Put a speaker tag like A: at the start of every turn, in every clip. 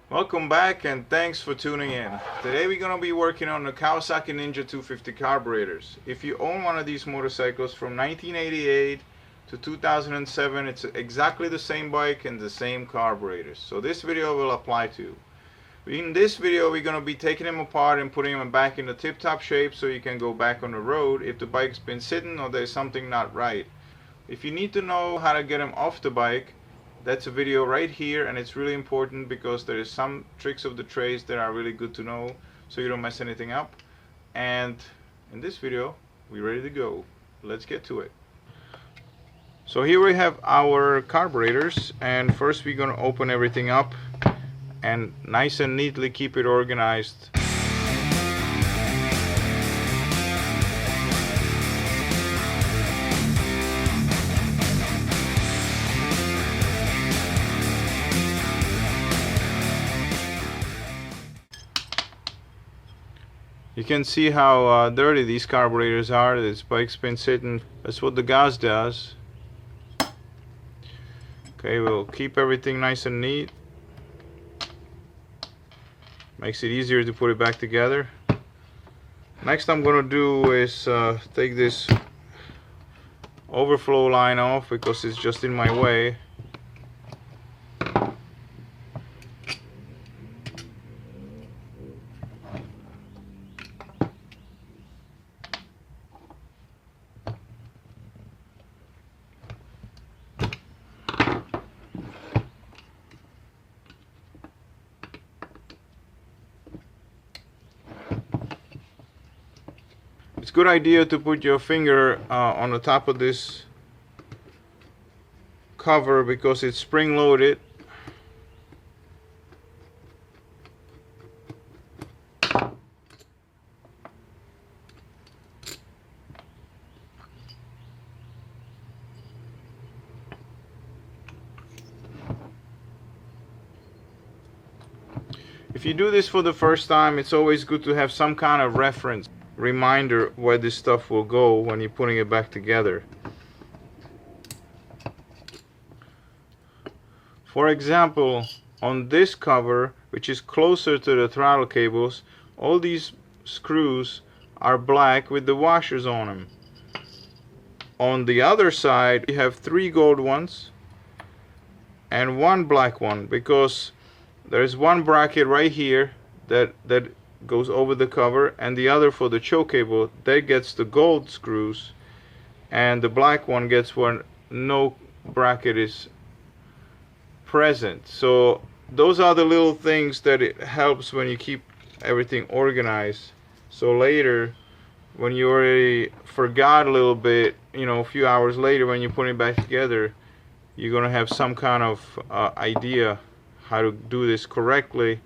A: Welcome back and thanks for tuning in. Today we're going to be working on the Kawasaki Ninja 250 carburetors. If you own one of these motorcycles from 1988 to 2007, it's exactly the same bike and the same carburetors. So this video will apply to you. In this video we're going to be taking them apart and putting them back in the tip-top shape so you can go back on the road if the bike's been sitting or there's something not right. If you need to know how to get them off the bike, that's a video right here, and it's really important because there is some tricks of the trades that are really good to know so you don't mess anything up. And in this video we're ready to go. Let's get to it. So here we have our carburetors, and first we're going to open everything up and nice and neatly keep it organized. You can see how dirty these carburetors are. This bike's been sitting. That's what the gas does. Okay, we'll keep everything nice and neat. Makes it easier to put it back together. Next I'm gonna do is take this overflow line off because it's just in my way. It's a good idea to put your finger on the top of this cover because it's spring loaded. If you do this for the first time, it's always good to have some kind of reference reminder where this stuff will go when you're putting it back together. For example, on this cover, which is closer to the throttle cables, all these screws are black with the washers on them. On the other side you have 3 gold ones and 1 black one, because there's one bracket right here that goes over the cover, and the other for the choke cable that gets the gold screws, and the black one gets when no bracket is present. So those are the little things that it helps when you keep everything organized, so later when you already forgot a little bit, you know, a few hours later when you're putting it back together, you're gonna have some kind of idea how to do this correctly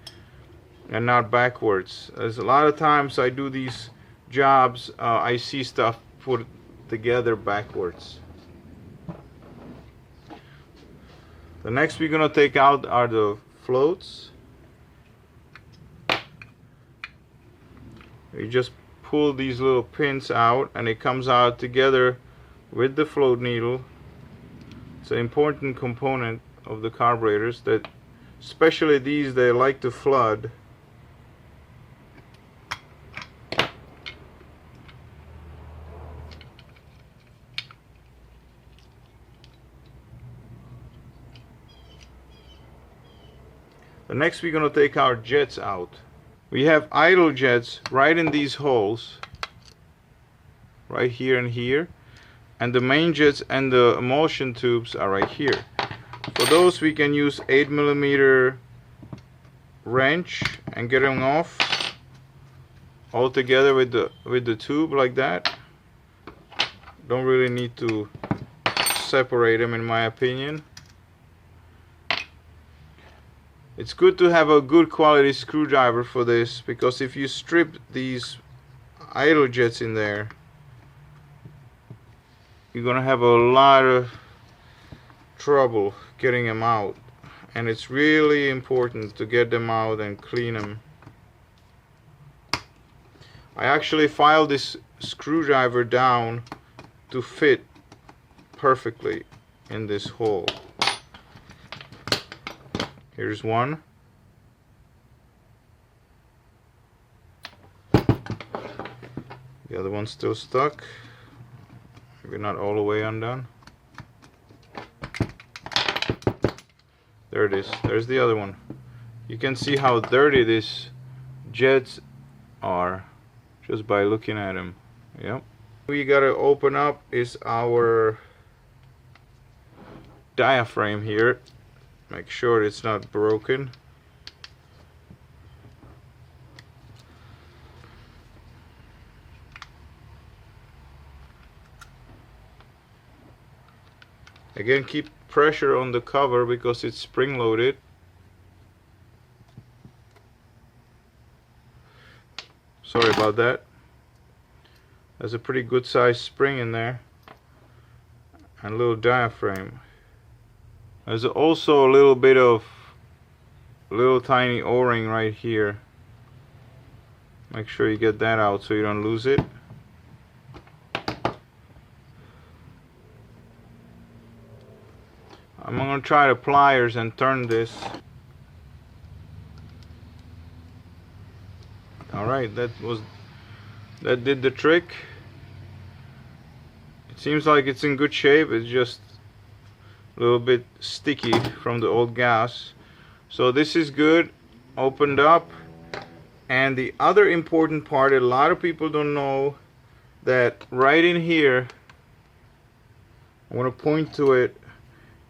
A: and not backwards. As a lot of times I do these jobs, I see stuff put together backwards. The next we're gonna take out are the floats. You just pull these little pins out and it comes out together with the float needle. It's an important component of the carburetors, that especially these, they like to flood. The next we're going to take our jets out. We have idle jets right in these holes, right here and here, and the main jets and the emulsion tubes are right here. For those we can use 8mm wrench and get them off all together with the tube like that. Don't really need to separate them, in my opinion. It's good to have a good quality screwdriver for this, because if you strip these idle jets in there, you're gonna have a lot of trouble getting them out, and it's really important to get them out and clean them. I actually filed this screwdriver down to fit perfectly in this hole. Here's one. The other one's still stuck. Maybe not all the way undone. There it is. There's the other one. You can see how dirty these jets are just by looking at them. Yep. We gotta open up is our diaphragm here. Make sure it's not broken. Again, keep pressure on the cover because it's spring loaded. Sorry about that. There's a pretty good sized spring in there and a little diaphragm. There's also a little bit of little tiny O-ring right here. Make sure you get that out so you don't lose it. I'm going to try the pliers and turn this. Alright, that did the trick. It seems like it's in good shape. It's just a little bit sticky from the old gas. So this is good, opened up. And the other important part, a lot of people don't know, that right in here, I want to point to it,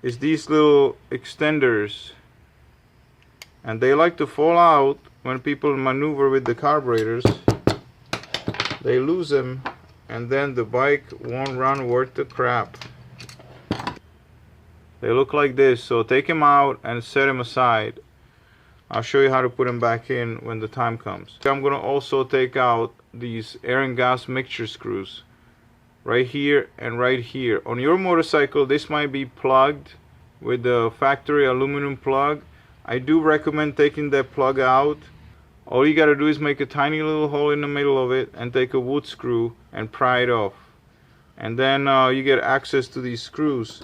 A: is these little extenders, and they like to fall out when people maneuver with the carburetors. They lose them and then the bike won't run worth the crap. They look like this, so take them out and set them aside. I'll show you how to put them back in when the time comes. I'm going to also take out these air and gas mixture screws right here and right here. On your motorcycle, this might be plugged with the factory aluminum plug. I do recommend taking that plug out. All you gotta do is make a tiny little hole in the middle of it and take a wood screw and pry it off, and then you get access to these screws.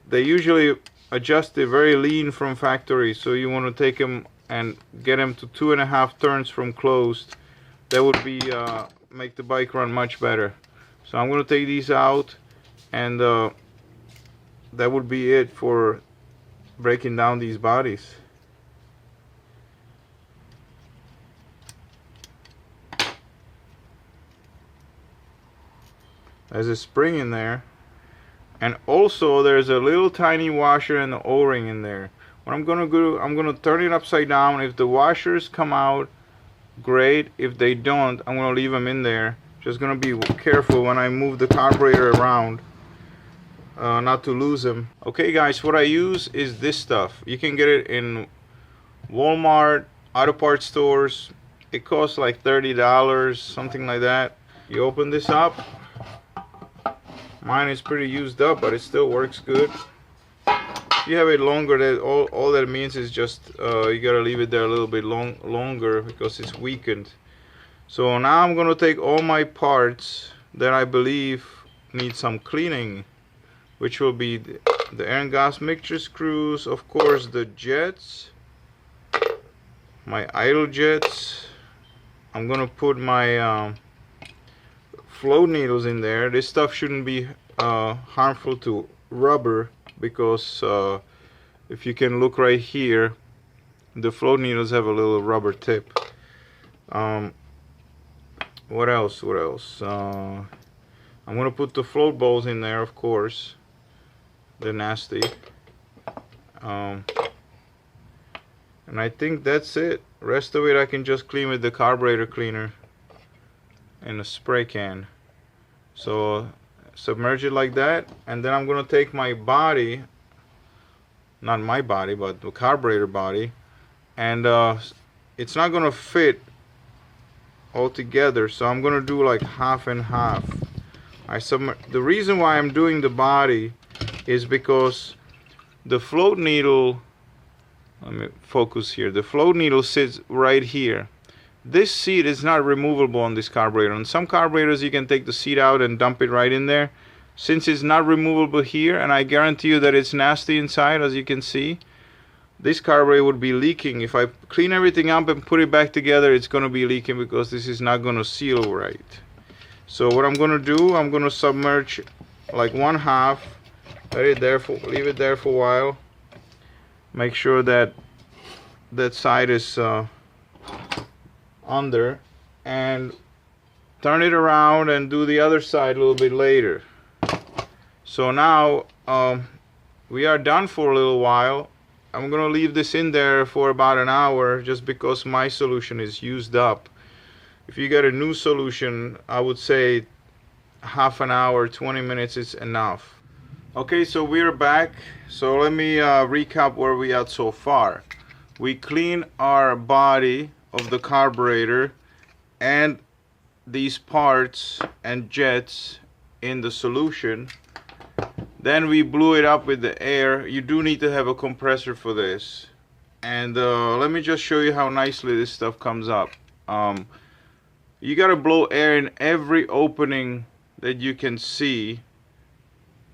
A: They usually adjusted very lean from factory, so you want to take them and get them to 2.5 turns from closed. That would be make the bike run much better. So I'm going to take these out, and that would be it for breaking down these bodies. There's a spring in there, and also there's a little tiny washer and the O-ring in there. What I'm gonna do, I'm gonna turn it upside down. If the washers come out, great. If they don't, I'm gonna leave them in there. Just gonna be careful when I move the carburetor around, not to lose them. Okay guys, what I use is this stuff. You can get it in Walmart, auto parts stores. It costs like $30, something like that. You open this up. Mine is pretty used up, but it still works good. If you have it longer, that all that means is just you gotta leave it there a little bit longer because it's weakened. So now I'm gonna take all my parts that I believe need some cleaning, which will be the air and gas mixture screws, of course the jets, my idle jets. I'm gonna put my flow needles in there. This stuff shouldn't be harmful to rubber, because if you can look right here, the flow needles have a little rubber tip. What else? I'm gonna put the float balls in there, of course. They're nasty. And I think that's it. Rest of it I can just clean with the carburetor cleaner in a spray can. So submerge it like that, and then I'm gonna take my body, not my body but the carburetor body, and it's not gonna fit all together, so I'm gonna do like half and half. The reason why I'm doing the body is because the float needle, let me focus here, the float needle sits right here. This seat is not removable on this carburetor. On some carburetors you can take the seat out and dump it right in there. Since it's not removable here, and I guarantee you that it's nasty inside, as you can see, this carburetor would be leaking. If I clean everything up and put it back together, it's going to be leaking because this is not going to seal right. So what I'm gonna do, I'm gonna submerge like 1/2, leave it there for a while. Make sure that that side is under, and turn it around and do the other side a little bit later. So now we are done for a little while. I'm gonna leave this in there for about an hour just because my solution is used up. If you get a new solution, I would say half an hour, 20 minutes is enough. Okay, so we're back. So let me recap where we are so far. We clean our body of the carburetor and these parts and jets in the solution. Then we blew it up with the air. You do need to have a compressor for this. And let me just show you how nicely this stuff comes up. You gotta blow air in every opening that you can see,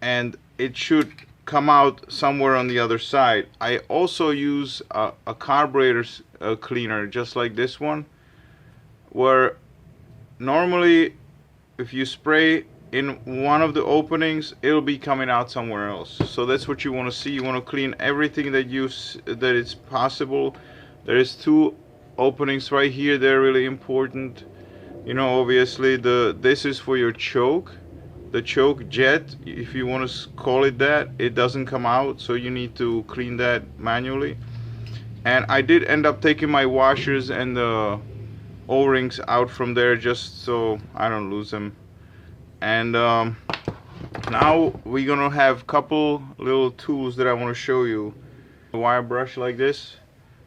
A: and it should come out somewhere on the other side. I also use a carburetor cleaner just like this one, where normally if you spray in one of the openings, it'll be coming out somewhere else. So that's what you want to see. You want to clean everything that it's possible. There is 2 openings right here. They're really important. You know, obviously this is for your choke, the choke jet, if you want to call it that. It doesn't come out, so you need to clean that manually. And I did end up taking my washers and the O-rings out from there just so I don't lose them. And now we're gonna have a couple little tools that I want to show you. A wire brush like this.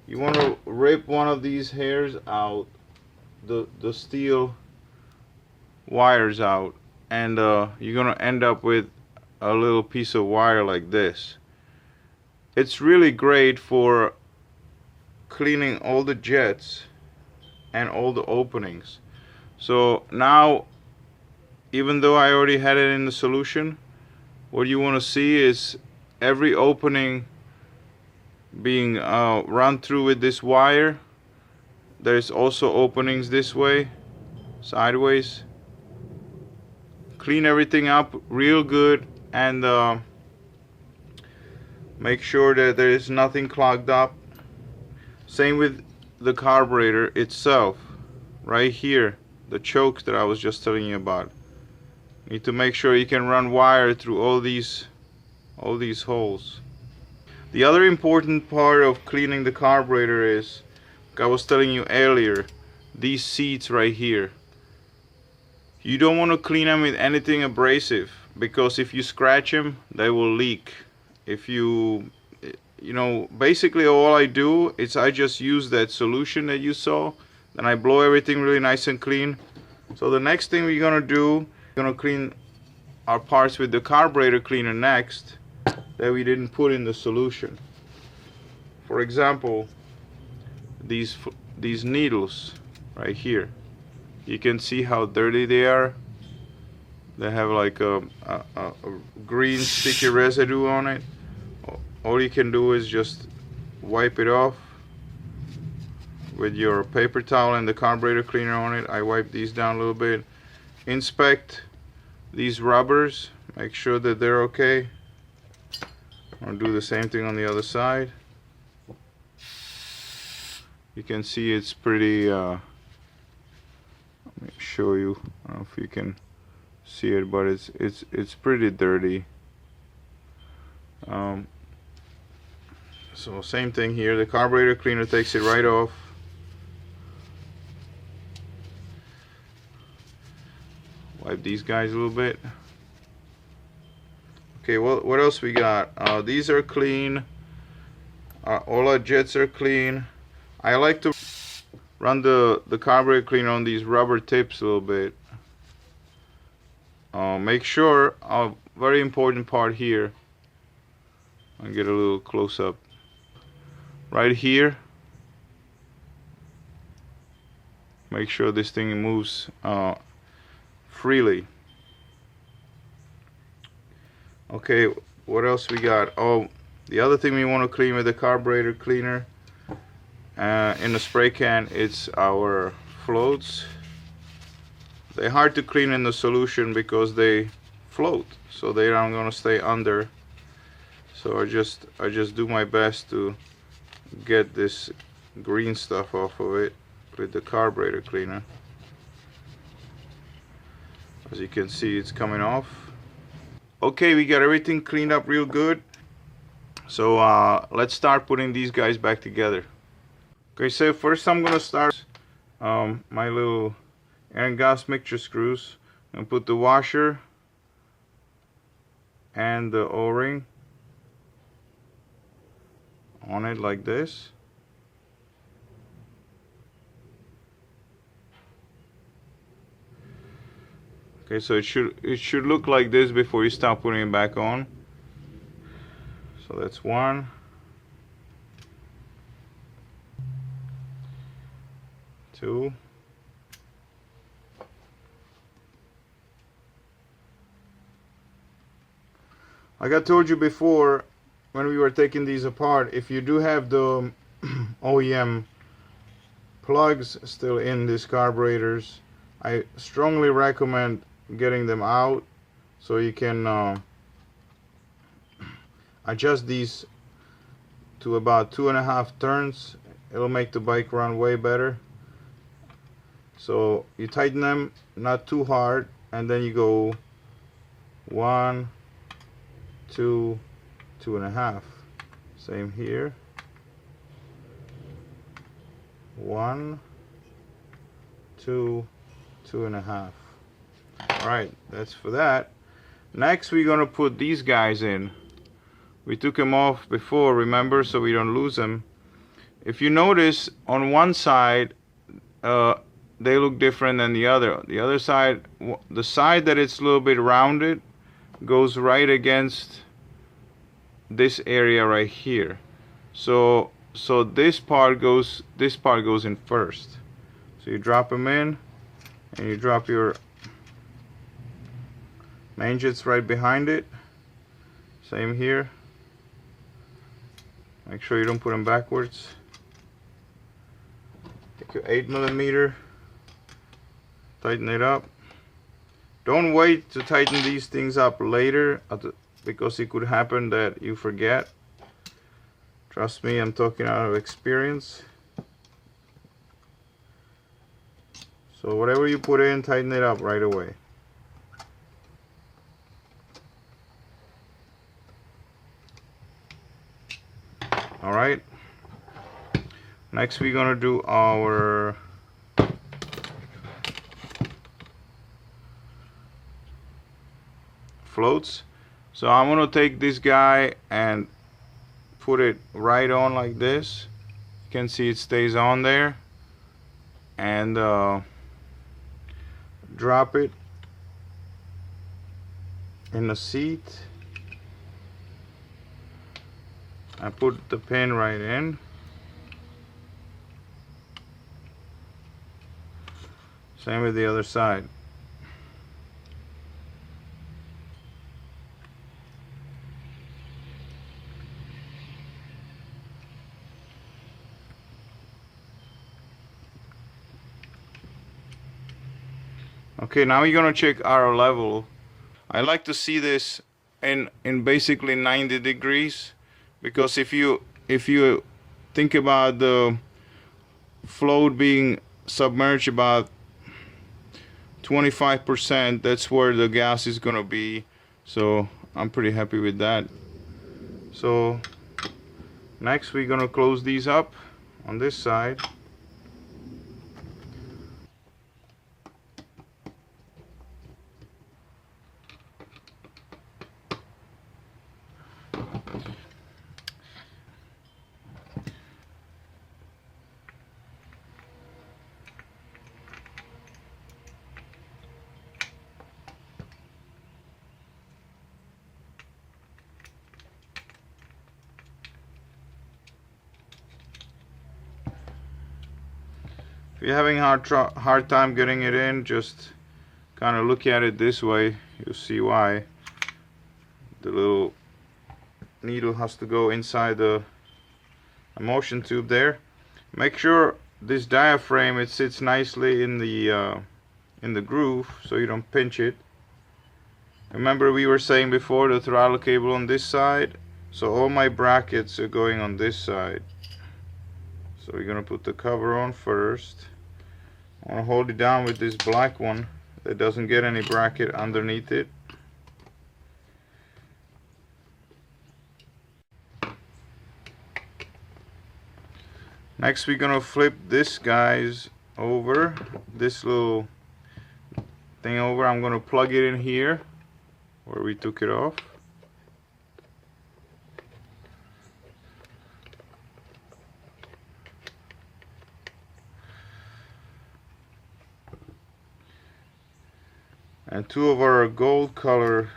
A: You want to rip one of these hairs out, the steel wires out, and you're gonna end up with a little piece of wire like this. It's really great for cleaning all the jets and all the openings. So now, even though I already had it in the solution, what you want to see is every opening being run through with this wire. There's also openings this way, sideways. Clean everything up real good, and make sure that there is nothing clogged up. Same with the carburetor itself. Right here, the chokes that I was just telling you about. Need to make sure you can run wire through all these holes. The other important part of cleaning the carburetor is, like I was telling you earlier, these seats right here. You don't want to clean them with anything abrasive, because if you scratch them, they will leak. If you know, basically all I do is I just use that solution that you saw, then I blow everything really nice and clean. So the next thing we're gonna do, we're gonna clean our parts with the carburetor cleaner next, that we didn't put in the solution. For example, these needles right here. You can see how dirty they are. They have like a green sticky residue on it. All you can do is just wipe it off with your paper towel and the carburetor cleaner on it. I wipe these down a little bit. Inspect these rubbers, make sure that they're okay. I'll do the same thing on the other side. You can see it's pretty let me show you. I don't know if you can see it, but it's pretty dirty. So same thing here. The carburetor cleaner takes it right off. Wipe these guys a little bit. Okay, well, what else we got? These are clean. All our jets are clean. I like to run the carburetor cleaner on these rubber tips a little bit. Make sure, very important part here. I'll get a little close up. Right here. Make sure this thing moves freely. Okay, what else we got? Oh, the other thing we want to clean with the carburetor cleaner in the spray can, it's our floats. They're hard to clean in the solution because they float, so they aren't gonna stay under. So I just do my best to get this green stuff off of it with the carburetor cleaner. As you can see, it's coming off. Okay, we got everything cleaned up real good. So let's start putting these guys back together. Okay, so first I'm gonna start my little air and gas mixture screws and put the washer and the O-ring on it like this. Okay, so it should look like this before you start putting it back on. So that's one. Two. Like I told you before when we were taking these apart, if you do have the OEM plugs still in these carburetors, I strongly recommend getting them out so you can adjust these to about 2.5 turns. It'll make the bike run way better. So you tighten them not too hard, and then you go 1, 2, 2.5. Same here. 1, 2, 2.5. Alright, that's for that. Next we're gonna put these guys in. We took them off before, remember, so we don't lose them. If you notice, on one side they look different than the other. The other side, the side that it's a little bit rounded, goes right against this area right here. So this part goes in first. So you drop them in, and you drop your main jets right behind it. Same here. Make sure you don't put them backwards. Take your 8mm, tighten it up. Don't wait to tighten these things up later because it could happen that you forget. Trust me, I'm talking out of experience. So whatever you put in, tighten it up right away. Alright. Next we're gonna do our floats. So I'm gonna take this guy and put it right on like this. You can see it stays on there, and drop it in the seat and put the pin right in. Same with the other side. Okay, now we're gonna check our level. I like to see this in basically 90 degrees, because if you think about the float being submerged about 25%, that's where the gas is gonna be. So I'm pretty happy with that. So next we're gonna close these up on this side. If you're having hard time getting it in, just kind of look at it this way. You'll see why. The little needle has to go inside the motion tube there. Make sure this diaphragm, it sits nicely in the in the groove so you don't pinch it. Remember we were saying before the throttle cable on this side, so all my brackets are going on this side. So we're gonna put the cover on first. I want to hold it down with this black one that doesn't get any bracket underneath it. Next we're gonna flip this guy's over, this little thing over. I'm gonna plug it in here where we took it off. And two of our gold color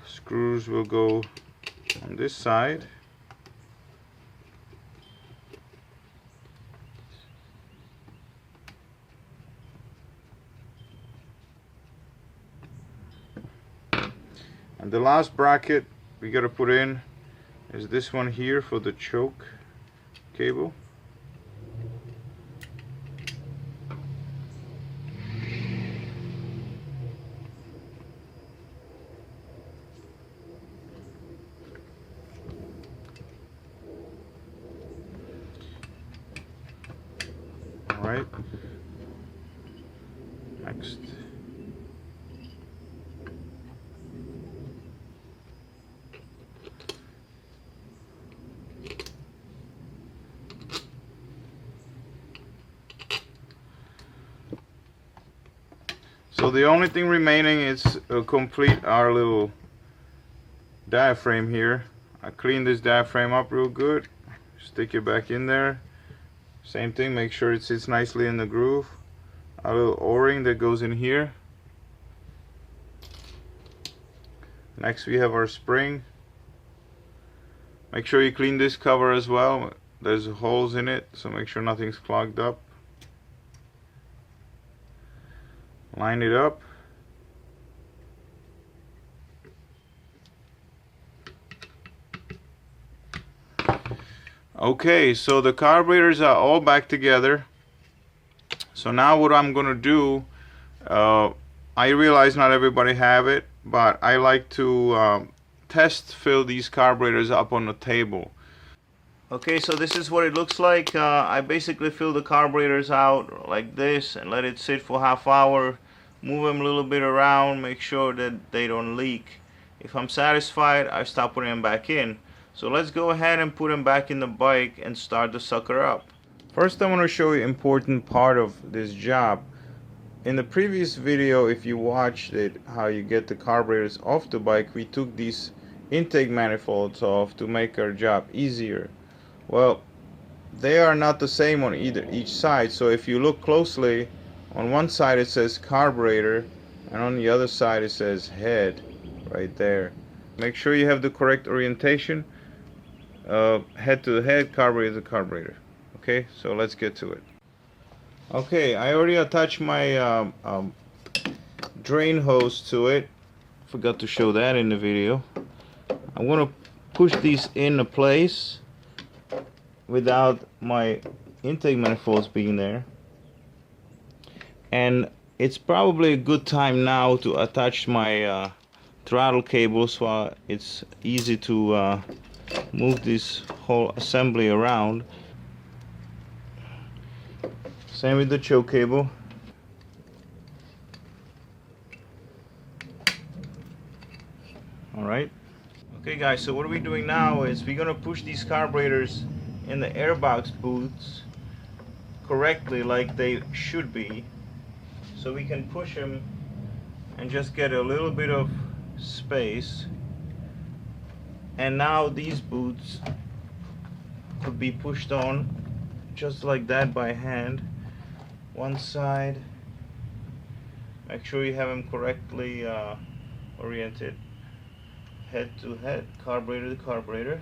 A: screws will go on this side. And the last bracket we gotta put in is this one here for the choke cable. Alright. Next. So the only thing remaining is to complete our little diaphragm here. I cleaned this diaphragm up real good. Stick it back in there. Same thing, make sure it sits nicely in the groove. A little O-ring that goes in here. Next we have our spring. Make sure you clean this cover as well. There's holes in it, so make sure nothing's clogged up. Line it up. Okay, so the carburetors are all back together. So now what I'm gonna do, I realize not everybody have it, but I like to test fill these carburetors up on the table. Okay, so this is what it looks like. I basically fill the carburetors out like this and let it sit for half hour. Move them a little bit around, make sure that they don't leak. If I'm satisfied, I stop putting them back in. So let's go ahead and put them back in the bike and start the sucker up. First I want to show you an important part of this job. In the previous video, if you watched it, how you get the carburetors off the bike, we took these intake manifolds off to make our job easier. Well, they are not the same on each side, so if you look closely, on one side it says carburetor and on the other side it says head right there. Make sure you have the correct orientation. Head to the head, carburetor to the carburetor. Okay, so let's get to it. Okay, I already attached my drain hose to it. Forgot to show that in the video. I'm gonna push these into place without my intake manifolds being there. And it's probably a good time now to attach my throttle cable so it's easy to move this whole assembly around. Same with the choke cable. Alright. Okay guys, so what we're doing now is we're gonna push these carburetors in the airbox boots correctly like they should be. So we can push them and just get a little bit of space. And now these boots could be pushed on just like that by hand. One side. Make sure you have them correctly oriented. Head to head, carburetor to carburetor.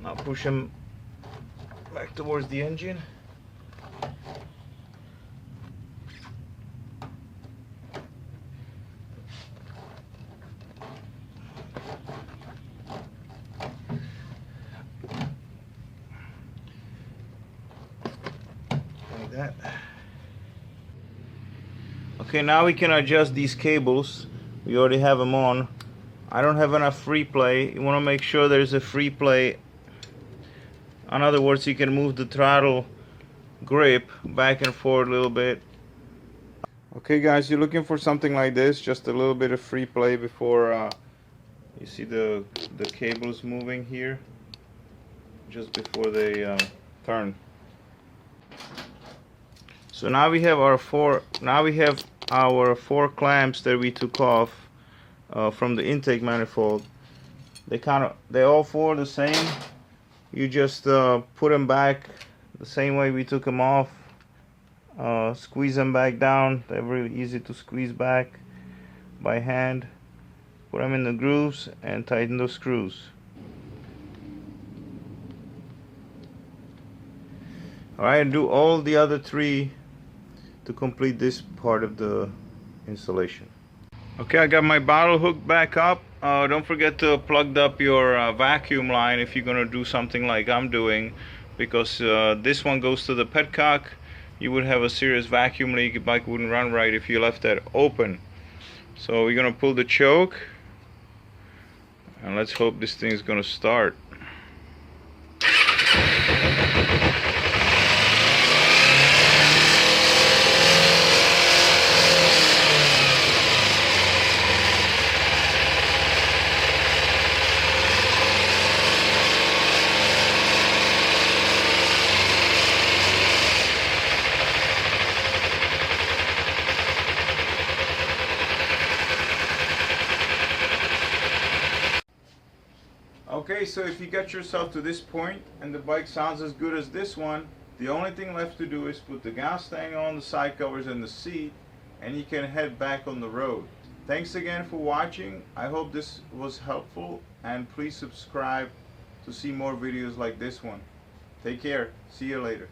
A: Now push them back towards the engine. that. Okay, now we can adjust these cables. We already have them on. I don't have enough free play. You want to make sure there's a free play. In other words, you can move the throttle grip back and forth a little bit. Okay guys, you're looking for something like this, just a little bit of free play before you see the cables moving here, just before they turn. So now we have our four clamps that we took off from the intake manifold. They all four the same. You just put them back the same way we took them off. Squeeze them back down. They're really easy to squeeze back by hand. Put them in the grooves and tighten those screws. Alright, do all the other three to complete this part of the installation. Okay, I got my bottle hooked back up. Don't forget to plug up your vacuum line if you're gonna do something like I'm doing, because this one goes to the petcock. You would have a serious vacuum leak. The bike wouldn't run right if you left that open. So we're gonna pull the choke, and let's hope this thing is gonna start. Okay, so if you get yourself to this point and the bike sounds as good as this one, the only thing left to do is put the gas tank on, the side covers and the seat, and you can head back on the road. Thanks again for watching. I hope this was helpful, and please subscribe to see more videos like this one. Take care. See you later.